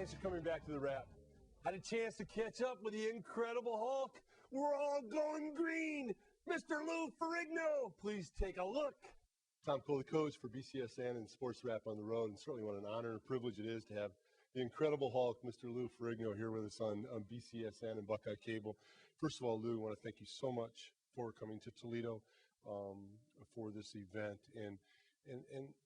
thanks for coming back to the wrap. Had a chance to catch up with the Incredible Hulk. We're all going green. Mr. Lou Ferrigno, please take a look. Tom Cole, the coach for BCSN and Sports Wrap on the Road, and certainly what an honor and a privilege it is to have the Incredible Hulk, Mr. Lou Ferrigno, here with us on BCSN and Buckeye Cable. First of all, Lou, I want to thank you so much for coming to Toledo for this event. And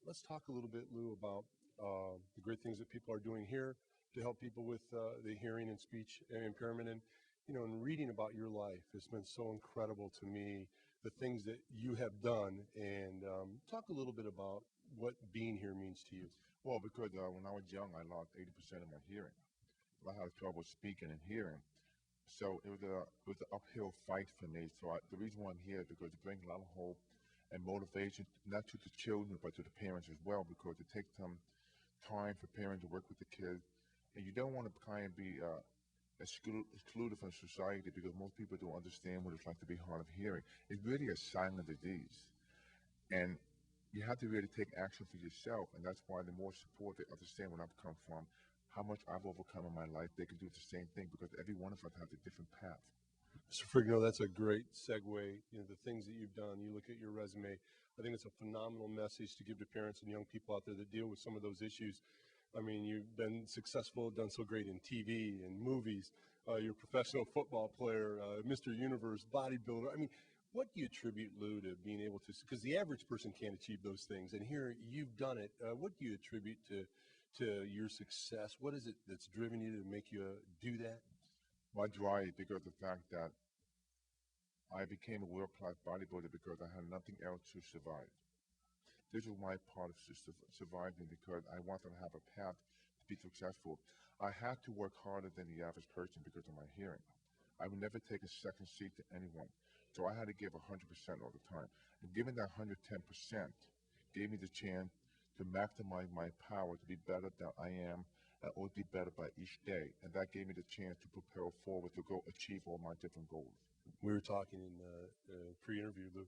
let's talk a little bit, Lou, about the great things that people are doing here to help people with the hearing and speech impairment. And, you know, in reading about your life, it's been so incredible to me, the things that you have done. And talk a little bit about what being here means to you. Well, because when I was young, I lost 80% of my hearing. I had trouble speaking and hearing. So it was an uphill fight for me. So the reason why I'm here is because it brings a lot of hope and motivation, not to the children, but to the parents as well, because it takes some time for parents to work with the kids. And you don't want to kind of be excluded from society, because most people don't understand what it's like to be hard of hearing. It's really a silent disease. And you have to really take action for yourself. And that's why the more support they understand where I've come from, how much I've overcome in my life, they can do the same thing, because every one of us has a different path. Mr. Ferrigno, that's a great segue. You know, the things that you've done, you look at your resume, I think it's a phenomenal message to give to parents and young people out there that deal with some of those issues. I mean, you've been successful, done so great in TV and movies. You're a professional football player, Mr. Universe, bodybuilder. I mean, what do you attribute, Lou, to being able to, because the average person can't achieve those things, and here you've done it. What do you attribute to your success? What is it that's driven you to make you do that? My drive, because of the fact that I became a world-class bodybuilder because I had nothing else to survive. This is my part of surviving, because I wanted to have a path to be successful. I had to work harder than the average person because of my hearing. I would never take a second seat to anyone. So I had to give 100% all the time. And giving that 110% gave me the chance to maximize my power to be better than I am, and always be better by each day. And that gave me the chance to propel forward to go achieve all my different goals. We were talking in the pre-interview, Lou,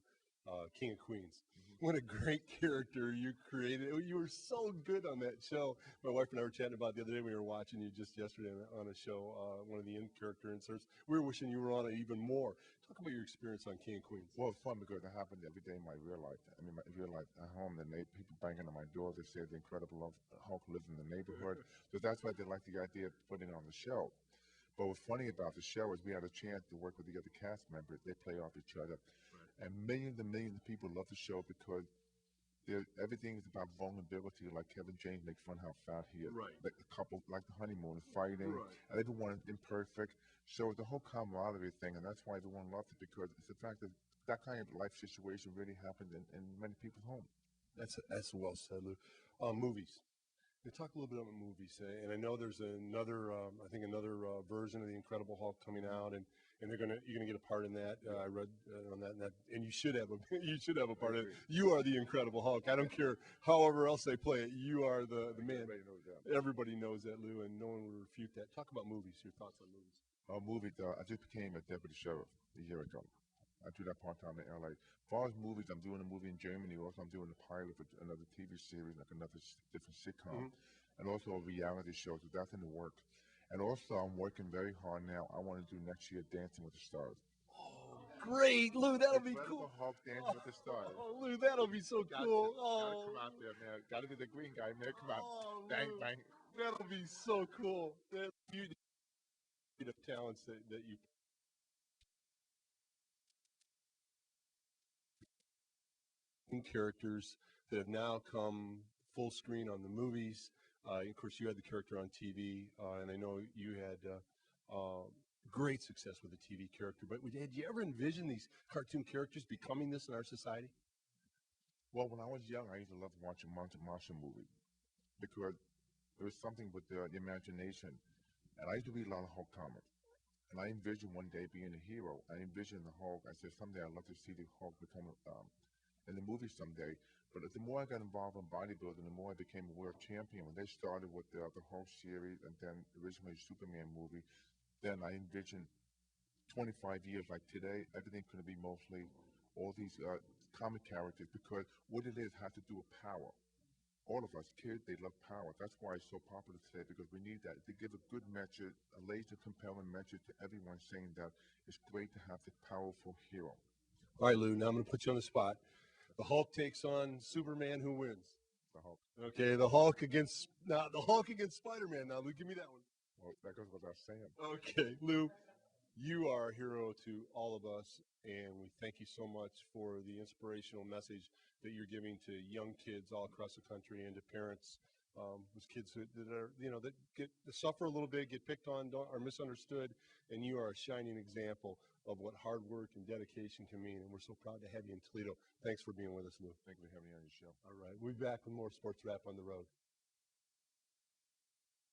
King of Queens. What a great character you created. You were so good on that show. My wife and I were chatting about the other day. We were watching you just yesterday on a show, one of the character inserts. We were wishing you were on it even more. Talk about your experience on King of Queens. Well, it's fun because it happened every day in my real life. I mean, my real life at home, people banging on my door. They say the Incredible Hulk lives in the neighborhood. So that's why they like the idea of putting it on the show. But what's funny about the show is we had a chance to work with the other cast members. They play off each other. Right. And millions and millions of people love the show because everything is about vulnerability. Like Kevin James makes fun how fat he is. Right. Like the couple, like the honeymoon, fighting. Right. And everyone is imperfect. So it's the whole camaraderie thing, and that's why everyone loves it, because it's the fact that that kind of life situation really happened in many people's homes. That's well said, Lou. Movies. Talk a little bit about movies, and I know there's another, another version of the Incredible Hulk coming out, and you're gonna get a part in that. I read on that, and you should have a part in it. You are the Incredible Hulk. I don't care however else they play it. You are the man. Everybody knows that. Everybody knows that, Lou, and no one would refute that. Talk about movies. Your thoughts on movies? I just became a deputy sheriff a year ago. I do that part-time in LA. As far as movies, I'm doing a movie in Germany. Also, I'm doing a pilot for another TV series, like another different sitcom, and also a reality show. So that's in the works. And also, I'm working very hard now. I want to do next year Dancing with the Stars. Oh, great, Lou! That'll be cool. Hulk Dancing with the Stars. Oh, Lou, that'll be so cool. Gotta come out there, man. Gotta be the green guy, man. Come on, bang, Lou, bang. That'll be so cool. That's beauty of talents that you. Characters that have now come full screen on the movies. Of course, you had the character on TV, and I know you had great success with the TV character. But did you ever envision these cartoon characters becoming this in our society? Well, when I was young, I used to love watching martial movies because it was something with the imagination. And I used to read a lot of Hulk comics. And I envisioned one day being a hero. I envisioned the Hulk. I said, someday I'd love to see the Hulk become in the movie someday. But the more I got involved in bodybuilding, the more I became a world champion. When they started with the Hulk series and then originally Superman movie, then I envisioned 25 years like today, everything's going to be mostly all these comic characters, because what it is has to do with power. all of us, kids, they love power. That's why it's so popular today, because we need that to give a good message, a laser compelling message to everyone, saying that it's great to have this powerful hero. All right, Lou, now I'm going to put you on the spot. The Hulk takes on Superman. Who wins? The Hulk. Okay, the Hulk against Spider-Man. Now, Lou, give me that one. Well, that goes without saying. Okay, Lou, you are a hero to all of us, and we thank you so much for the inspirational message that you're giving to young kids all across the country and to parents. Those kids that are, that suffer a little bit, get picked on, are misunderstood, and you are a shining example of what hard work and dedication can mean. And we're so proud to have you in Toledo. Thanks for being with us, Lou. Thank you for having me on your show. All right, we'll be back with more Sports Wrap on the road.